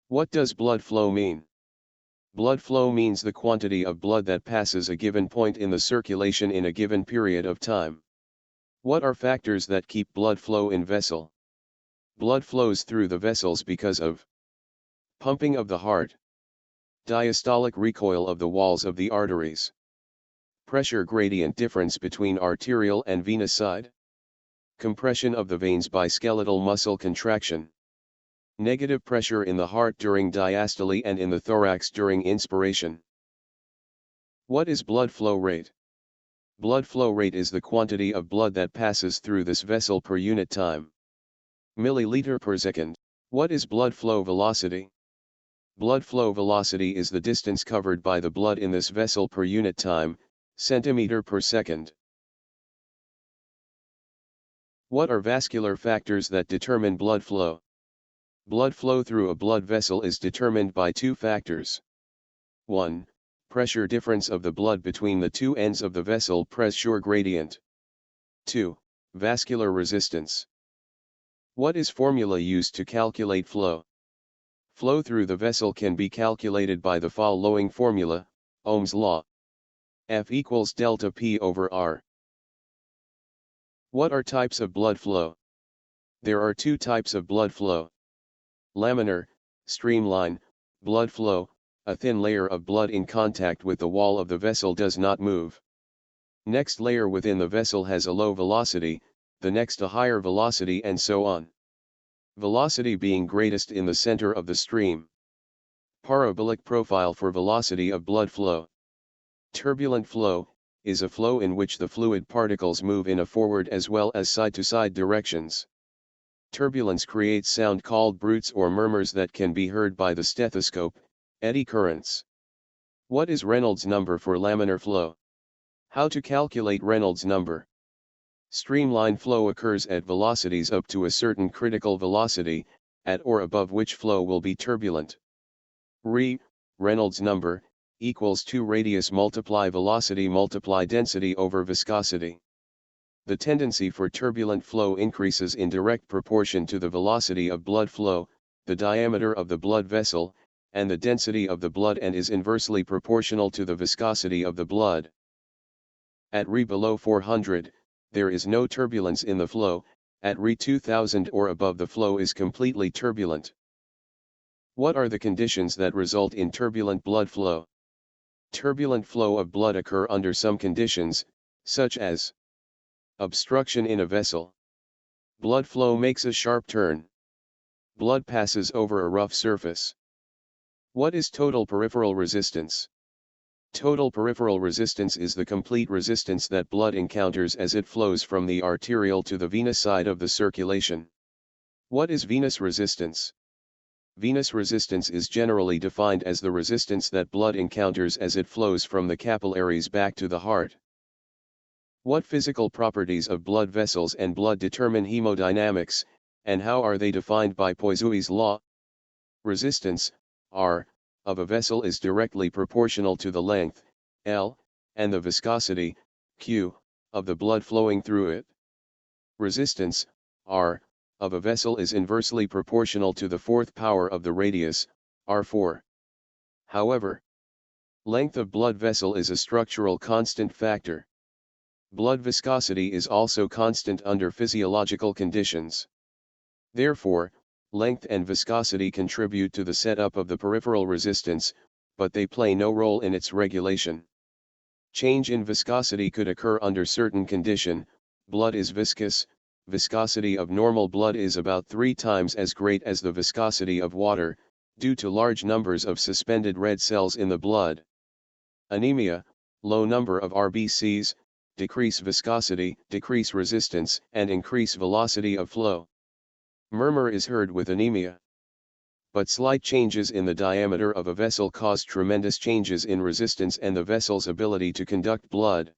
What does blood flow mean? Blood flow means the quantity of blood that passes a given point in the circulation in a given period of time. What are factors that keep blood flow in vessel? Blood flows through the vessels because of pumping of the heart, diastolic recoil of the walls of the arteries, pressure gradient difference between arterial and venous side, compression of the veins by skeletal muscle contraction, negative pressure in the heart during diastole and in the thorax during inspiration. What is blood flow rate? Blood flow rate is the quantity of blood that passes through this vessel per unit time. Milliliter per second. What is blood flow velocity? Blood flow velocity is the distance covered by the blood in this vessel per unit time, centimeter per second. What are vascular factors that determine blood flow? Blood flow through a blood vessel is determined by two factors. 1. Pressure difference of the blood between the two ends of the vessel pressure gradient. 2. Vascular resistance. What is formula used to calculate flow? Flow through the vessel can be calculated by the following formula, Ohm's law. F equals delta P over R. What are types of blood flow? There are two types of blood flow. Laminar, streamline, blood flow, a thin layer of blood in contact with the wall of the vessel does not move. Next layer within the vessel has a low velocity, the next a higher velocity and so on. Velocity being greatest in the center of the stream. Parabolic profile for velocity of blood flow. Turbulent flow is a flow in which the fluid particles move in a forward as well as side-to-side directions. Turbulence creates sound called bruits or murmurs that can be heard by the stethoscope, eddy currents. What is Reynolds number for laminar flow? How to calculate Reynolds number? Streamline flow occurs at velocities up to a certain critical velocity, at or above which flow will be turbulent. Reynolds number, equals 2 radius multiply velocity multiply density over viscosity. The tendency for turbulent flow increases in direct proportion to the velocity of blood flow, the diameter of the blood vessel, and the density of the blood and is inversely proportional to the viscosity of the blood. At Re below 400, there is no turbulence in the flow, at Re 2000 or above the flow is completely turbulent. What are the conditions that result in turbulent blood flow? Turbulent flow of blood occur under some conditions, such as obstruction in a vessel. Blood flow makes a sharp turn. Blood passes over a rough surface. What is total peripheral resistance? Total peripheral resistance is the complete resistance that blood encounters as it flows from the arterial to the venous side of the circulation. What is venous resistance? Venous resistance is generally defined as the resistance that blood encounters as it flows from the capillaries back to the heart. What physical properties of blood vessels and blood determine hemodynamics, and how are they defined by Poiseuille's law? Resistance, R, of a vessel is directly proportional to the length, L, and the viscosity, Q, of the blood flowing through it. Resistance, R, of a vessel is inversely proportional to the fourth power of the radius, R4. However, length of blood vessel is a structural constant factor. Blood viscosity is also constant under physiological conditions. Therefore, length and viscosity contribute to the setup of the peripheral resistance, but they play no role in its regulation. Change in viscosity could occur under certain condition. Blood is viscous. Viscosity of normal blood is about 3 times as great as the viscosity of water, due to large numbers of suspended red cells in the blood. Anemia, low number of RBCs, decrease viscosity, decrease resistance, and increase velocity of flow. Murmur is heard with anemia. But slight changes in the diameter of a vessel cause tremendous changes in resistance and the vessel's ability to conduct blood.